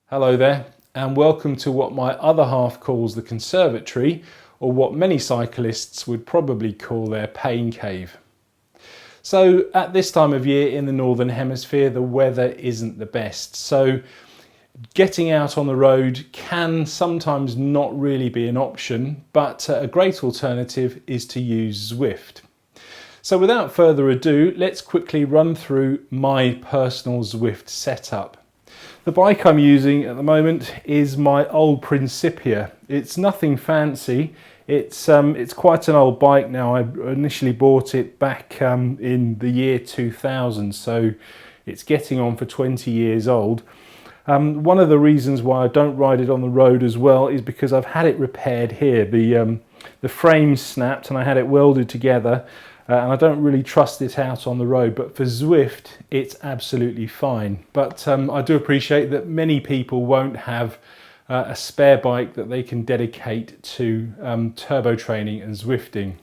Hello there, and welcome to what my other half calls the conservatory, or what many cyclists would probably call their pain cave. So at this time of year in the Northern Hemisphere, the weather isn't the best. So getting out on the road can sometimes not really be an option, but a great alternative is to use Zwift. So without further ado, let's quickly run through my personal Zwift setup. The bike I'm using at the moment is my old Principa. It's nothing fancy. It's quite an old bike now. I initially bought it back in the year 2000, so it's getting on for 20 years old. One of the reasons why I don't ride it on the road as well is because I've had it repaired here. The frame snapped and I had it welded together. And I don't really trust it out on the road, but for Zwift it's absolutely fine. But I do appreciate that many people won't have a spare bike that they can dedicate to turbo training and Zwifting.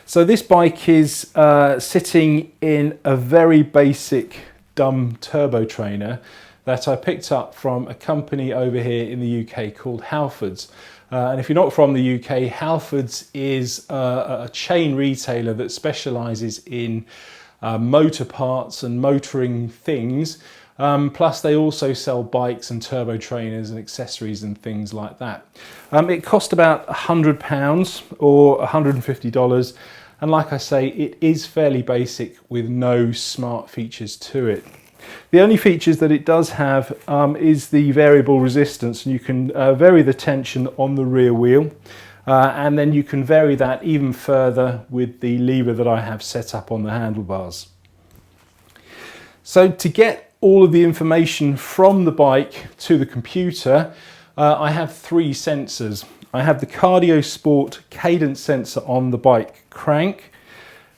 So this bike is sitting in a very basic dumb turbo trainer that I picked up from a company over here in the UK called Halfords. And if you're not from the UK, Halfords is a chain retailer that specialises in motor parts and motoring things. Plus they also sell bikes and turbo trainers and accessories and things like that. It cost about £100 or $150. And like I say, it is fairly basic with no smart features to it. The only features that it does have is the variable resistance, and you can vary the tension on the rear wheel, and then you can vary that even further with the lever that I have set up on the handlebars. So to get all of the information from the bike to the computer, I have three sensors. I have the Cardio Sport cadence sensor on the bike crank,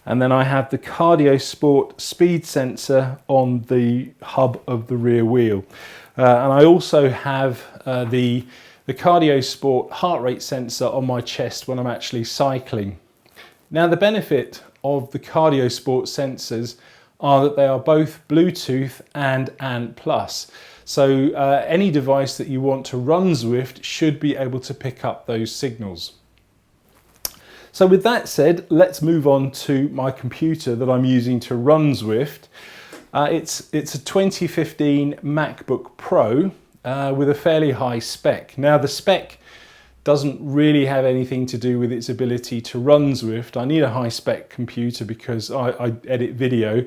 and then I have the Cardio Sport speed sensor on the hub of the rear wheel. And I also have the Cardio Sport heart rate sensor on my chest when I'm actually cycling. Now the benefit of the Cardio Sport sensors are that they are both Bluetooth and ANT+. So any device that you want to run Zwift should be able to pick up those signals. So with that said, let's move on to my computer that I'm using to run Zwift. It's a 2015 MacBook Pro with a fairly high spec. Now the spec doesn't really have anything to do with its ability to run Zwift. I need a high spec computer because I edit video,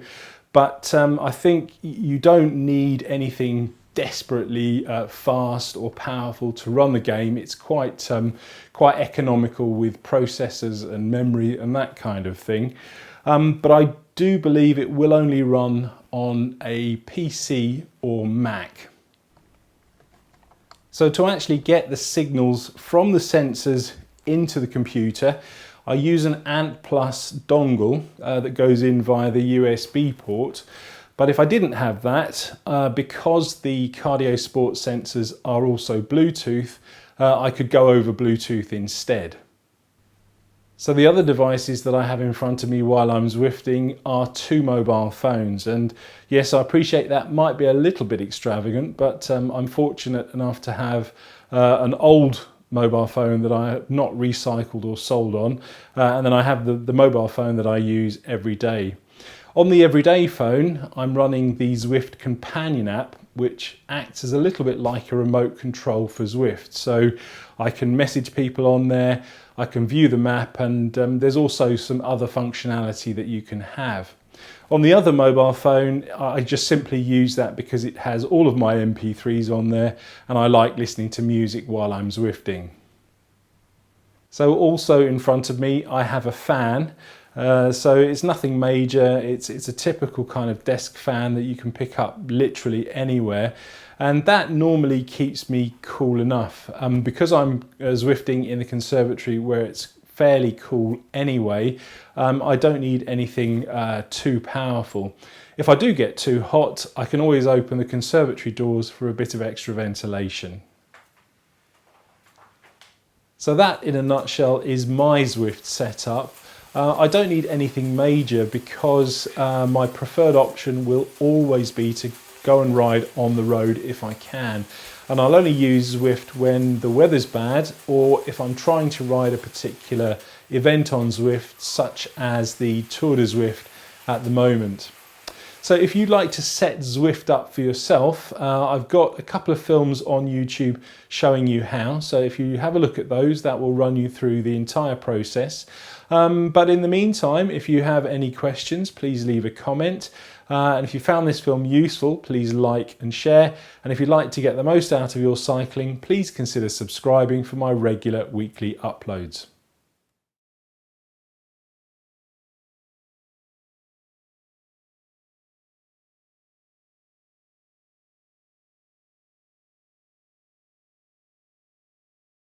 but I think you don't need anything desperately fast or powerful to run the game. It's quite economical with processors and memory and that kind of thing. But I do believe it will only run on a PC or Mac. So to actually get the signals from the sensors into the computer, I use an ANT+ dongle that goes in via the USB port. But if I didn't have that, because the Cardio Sport sensors are also Bluetooth, I could go over Bluetooth instead. So the other devices that I have in front of me while I'm Zwifting are two mobile phones. And yes, I appreciate that might be a little bit extravagant, but I'm fortunate enough to have an old mobile phone that I have not recycled or sold on. And then I have the mobile phone that I use every day. On the everyday phone, I'm running the Zwift Companion app, which acts as a little bit like a remote control for Zwift. So I can message people on there, I can view the map, and there's also some other functionality that you can have. On the other mobile phone, I just simply use that because it has all of my MP3s on there, and I like listening to music while I'm Zwifting. So also in front of me, I have a fan. So it's nothing major, it's a typical kind of desk fan that you can pick up literally anywhere, and that normally keeps me cool enough. Because I'm Zwifting in the conservatory where it's fairly cool anyway, I don't need anything too powerful. If I do get too hot, I can always open the conservatory doors for a bit of extra ventilation. So that in a nutshell is my Zwift setup. I don't need anything major because my preferred option will always be to go and ride on the road if I can. And I'll only use Zwift when the weather's bad, or if I'm trying to ride a particular event on Zwift, such as the Tour de Zwift at the moment. So if you'd like to set Zwift up for yourself, I've got a couple of films on YouTube showing you how. So if you have a look at those, that will run you through the entire process. But in the meantime, if you have any questions, please leave a comment. And if you found this film useful, please like and share. And if you'd like to get the most out of your cycling, please consider subscribing for my regular weekly uploads.